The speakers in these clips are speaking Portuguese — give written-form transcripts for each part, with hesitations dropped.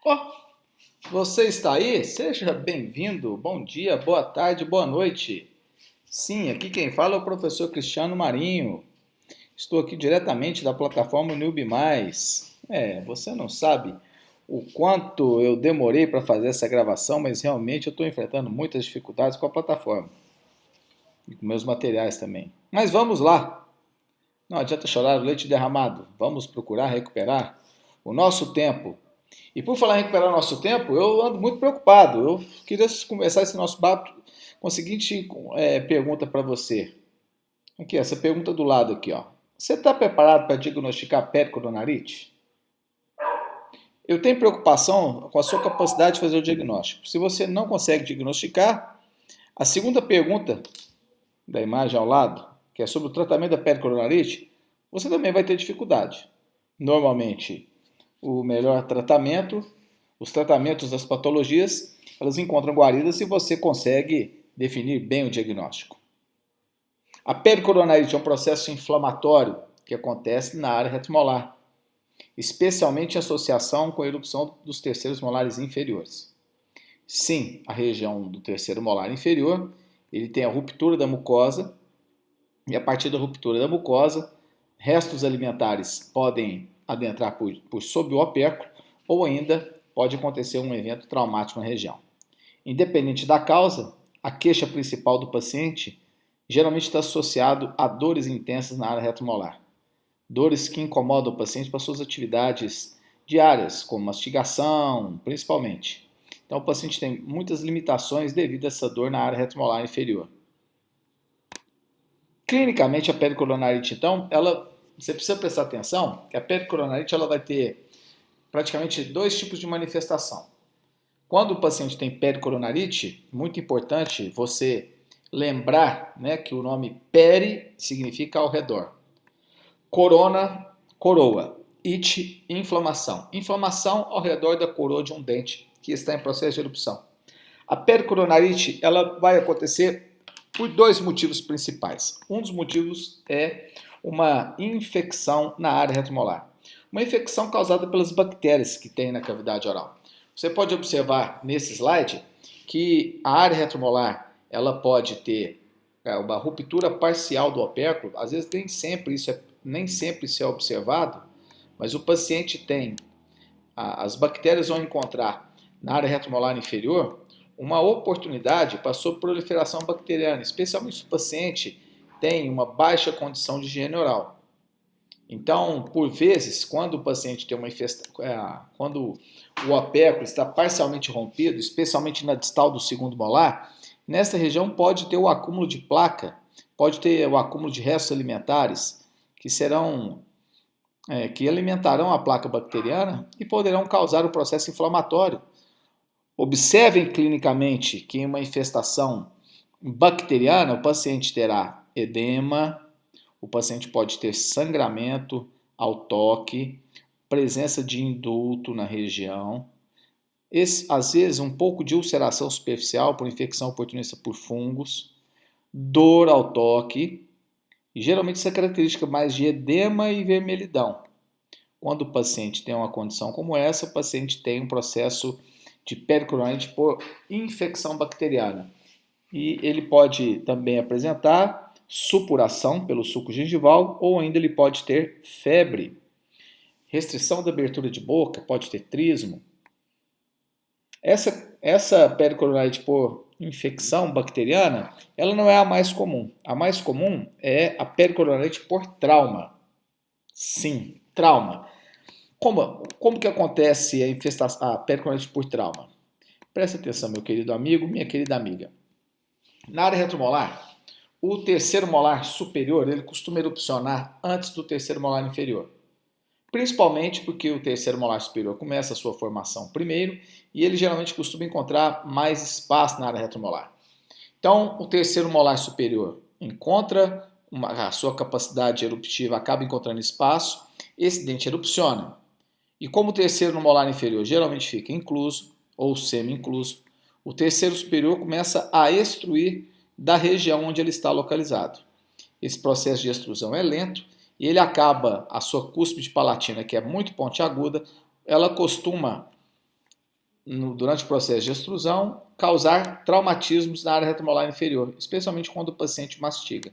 Ó, você está aí? Seja bem-vindo. Bom dia, boa tarde, boa noite. Sim, aqui quem fala é o professor Cristiano Marinho. Estou aqui diretamente da plataforma Newbie Mais. Você não sabe o quanto eu demorei para fazer essa gravação, mas realmente eu estou enfrentando muitas dificuldades com a plataforma e com meus materiais também. Mas vamos lá. Não adianta chorar o leite derramado. Vamos procurar recuperar o nosso tempo. E por falar em recuperar nosso tempo, eu ando muito preocupado. Eu queria começar esse nosso papo com a seguinte pergunta para você. Aqui, essa pergunta do lado aqui, ó. Você está preparado para diagnosticar pericoronarite? Eu tenho preocupação com a sua capacidade de fazer o diagnóstico. Se você não consegue diagnosticar, a segunda pergunta da imagem ao lado, que é sobre o tratamento da pericoronarite, você também vai ter dificuldade. Normalmente, o melhor tratamento, os tratamentos das patologias, elas encontram guarida se você consegue definir bem o diagnóstico. A pericoronarite é um processo inflamatório que acontece na área retromolar, especialmente em associação com a erupção dos terceiros molares inferiores. Sim, a região do terceiro molar inferior, ele tem a ruptura da mucosa, e a partir da ruptura da mucosa, restos alimentares podem adentrar por sob o opérculo ou ainda pode acontecer um evento traumático na região. Independente da causa, a queixa principal do paciente geralmente está associado a dores intensas na área retromolar. Dores que incomodam o paciente para suas atividades diárias, como mastigação, principalmente. Então, o paciente tem muitas limitações devido a essa dor na área retromolar inferior. Clinicamente, a pericoronarite, então, você precisa prestar atenção que a pericoronarite ela vai ter praticamente dois tipos de manifestação. Quando o paciente tem pericoronarite, muito importante você lembrar, né, que o nome peri significa ao redor. Corona, coroa. It, inflamação. Inflamação ao redor da coroa de um dente que está em processo de erupção. A pericoronarite ela vai acontecer por dois motivos principais. Um dos motivos é uma infecção na área retromolar. Uma infecção causada pelas bactérias que tem na cavidade oral. Você pode observar nesse slide que a área retromolar ela pode ter uma ruptura parcial do opérculo. Às vezes nem sempre isso é observado, mas o paciente tem, as bactérias vão encontrar na área retromolar inferior uma oportunidade para sua proliferação bacteriana, especialmente se o paciente tem uma baixa condição de higiene oral. Então, por vezes, quando o paciente tem uma infestação, quando o opérculo está parcialmente rompido, especialmente na distal do segundo molar, nessa região pode ter o acúmulo de placa, pode ter o acúmulo de restos alimentares que alimentarão a placa bacteriana e poderão causar o processo inflamatório. Observem clinicamente que em uma infestação bacteriana o paciente terá edema, o paciente pode ter sangramento ao toque, presença de indulto na região, às vezes um pouco de ulceração superficial por infecção oportunista por fungos, dor ao toque, e geralmente essa característica mais de edema e vermelhidão. Quando o paciente tem uma condição como essa, o paciente tem um processo de pericoronarite por infecção bacteriana. E ele pode também apresentar supuração pelo suco gengival ou ainda ele pode ter febre, restrição da abertura de boca, pode ter trismo. Essa pericoronarite por infecção bacteriana, ela não é a mais comum. A mais comum é a pericoronarite por trauma. Sim, trauma. Como que acontece a pericoronarite por trauma? Preste atenção, meu querido amigo, minha querida amiga. Na área retromolar, o terceiro molar superior ele costuma erupcionar antes do terceiro molar inferior. Principalmente porque o terceiro molar superior começa a sua formação primeiro e ele geralmente costuma encontrar mais espaço na área retromolar. Então, o terceiro molar superior encontra a sua capacidade eruptiva, acaba encontrando espaço, esse dente erupciona. E como o terceiro molar inferior geralmente fica incluso ou semi-incluso, o terceiro superior começa a extruir da região onde ele está localizado. Esse processo de extrusão é lento e ele acaba, a sua cúspide palatina, que é muito pontiaguda, ela costuma durante o processo de extrusão, causar traumatismos na área retromolar inferior, especialmente quando o paciente mastiga.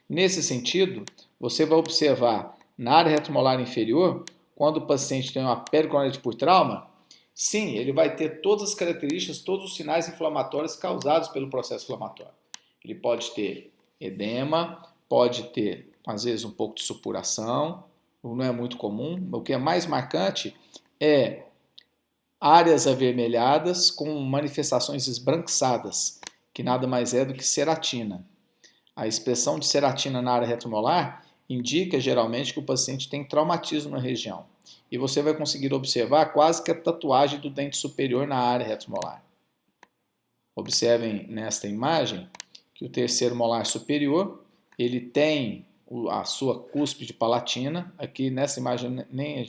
Nesse sentido, você vai observar na área retromolar inferior, quando o paciente tem uma pericoronite por trauma, sim, ele vai ter todas as características, todos os sinais inflamatórios causados pelo processo inflamatório. Ele pode ter edema, pode ter, às vezes, um pouco de supuração, não é muito comum. O que é mais marcante é áreas avermelhadas com manifestações esbranquiçadas, que nada mais é do que ceratina. A expressão de ceratina na área retromolar indica geralmente que o paciente tem traumatismo na região. E você vai conseguir observar quase que a tatuagem do dente superior na área retromolar. Observem nesta imagem que o terceiro molar superior, ele tem a sua cúspide palatina. Aqui nessa imagem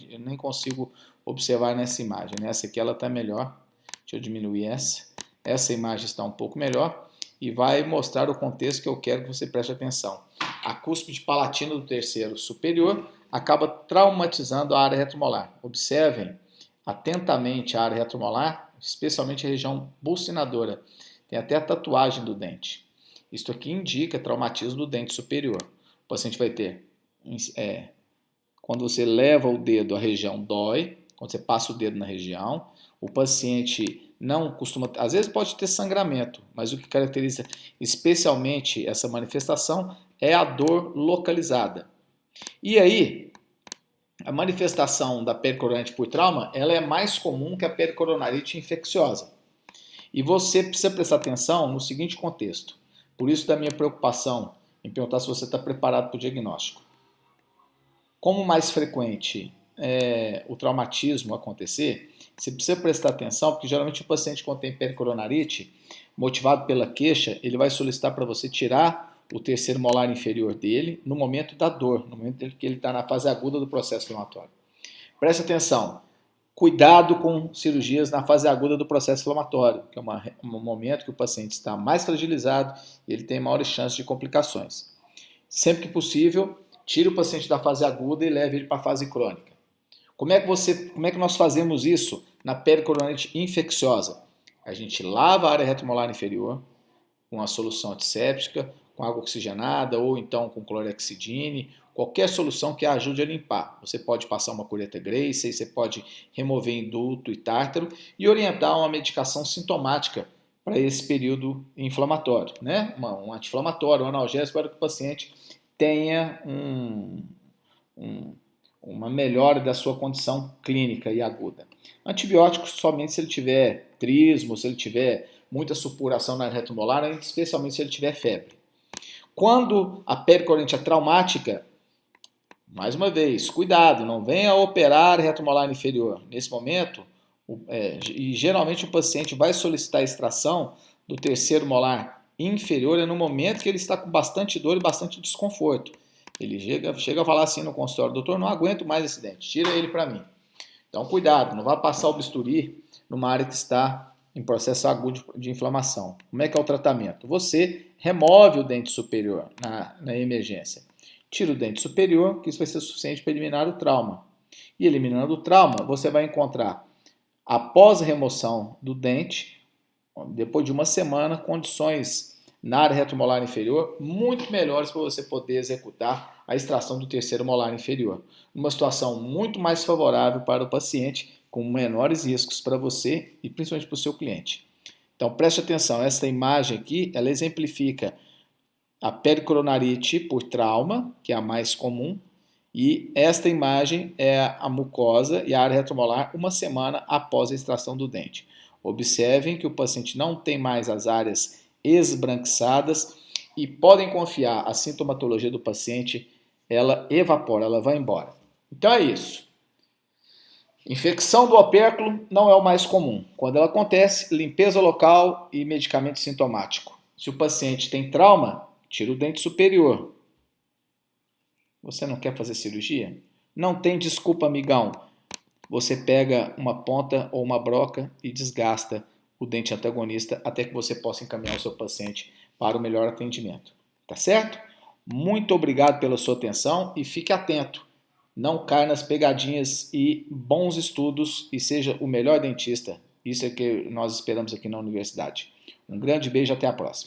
eu nem consigo observar nessa imagem. Nessa aqui ela está melhor. Deixa eu diminuir essa. Essa imagem está um pouco melhor e vai mostrar o contexto que eu quero que você preste atenção. A cúspide palatina do terceiro superior acaba traumatizando a área retromolar. Observem atentamente a área retromolar, especialmente a região bucinadora. Tem até a tatuagem do dente. Isto aqui indica traumatismo do dente superior. O paciente vai ter, quando você leva o dedo, a região dói, quando você passa o dedo na região, o paciente não costuma, às vezes pode ter sangramento, mas o que caracteriza especialmente essa manifestação é a dor localizada. E aí, a manifestação da pericoronite por trauma, ela é mais comum que a pericoronarite infecciosa. E você precisa prestar atenção no seguinte contexto. Por isso da minha preocupação em perguntar se você está preparado para o diagnóstico. Como mais frequente o traumatismo acontecer, você precisa prestar atenção, porque geralmente o paciente quando tem pericoronarite, motivado pela queixa, ele vai solicitar para você tirar o terceiro molar inferior dele no momento da dor, no momento que ele está na fase aguda do processo inflamatório. Preste atenção, cuidado com cirurgias na fase aguda do processo inflamatório, que é um momento que o paciente está mais fragilizado e ele tem maiores chances de complicações. Sempre que possível, tire o paciente da fase aguda e leve ele para a fase crônica. Como é que nós fazemos isso na pericoronite infecciosa? A gente lava a área retromolar inferior com a solução antisséptica, com água oxigenada ou então com clorexidine, qualquer solução que ajude a limpar. Você pode passar uma cureta Gracie, você pode remover indulto e tártaro e orientar uma medicação sintomática para esse período inflamatório, né? Um anti-inflamatório, um analgésico para que o paciente tenha uma melhora da sua condição clínica e aguda. Antibióticos somente se ele tiver trismo, se ele tiver muita supuração na retromolar, especialmente se ele tiver febre. Quando a pericoronite é traumática, mais uma vez, cuidado, não venha operar a retromolar inferior. Nesse momento, e geralmente o paciente vai solicitar a extração do terceiro molar inferior no momento que ele está com bastante dor e bastante desconforto. Ele chega a falar assim no consultório: doutor, não aguento mais esse dente, tira ele para mim. Então cuidado, não vá passar o bisturi numa área que está em processo agudo de inflamação. Como é que é o tratamento? Você remove o dente superior na emergência. Tira o dente superior, que isso vai ser suficiente para eliminar o trauma. E eliminando o trauma, você vai encontrar, após a remoção do dente, depois de uma semana, condições na área retromolar inferior muito melhores para você poder executar a extração do terceiro molar inferior. Uma situação muito mais favorável para o paciente, com menores riscos para você e principalmente para o seu cliente. Então preste atenção, essa imagem aqui, ela exemplifica a pericoronarite por trauma, que é a mais comum, e esta imagem é a mucosa e a área retromolar uma semana após a extração do dente. Observem que o paciente não tem mais as áreas esbranquiçadas e podem confiar, a sintomatologia do paciente, ela evapora, ela vai embora. Então é isso. Infecção do opérculo não é o mais comum. Quando ela acontece, limpeza local e medicamento sintomático. Se o paciente tem trauma, tira o dente superior. Você não quer fazer cirurgia? Não tem desculpa, amigão. Você pega uma ponta ou uma broca e desgasta o dente antagonista até que você possa encaminhar o seu paciente para o melhor atendimento. Tá certo? Muito obrigado pela sua atenção e fique atento. Não caia nas pegadinhas e bons estudos e seja o melhor dentista. Isso é que nós esperamos aqui na universidade. Um grande beijo, até a próxima.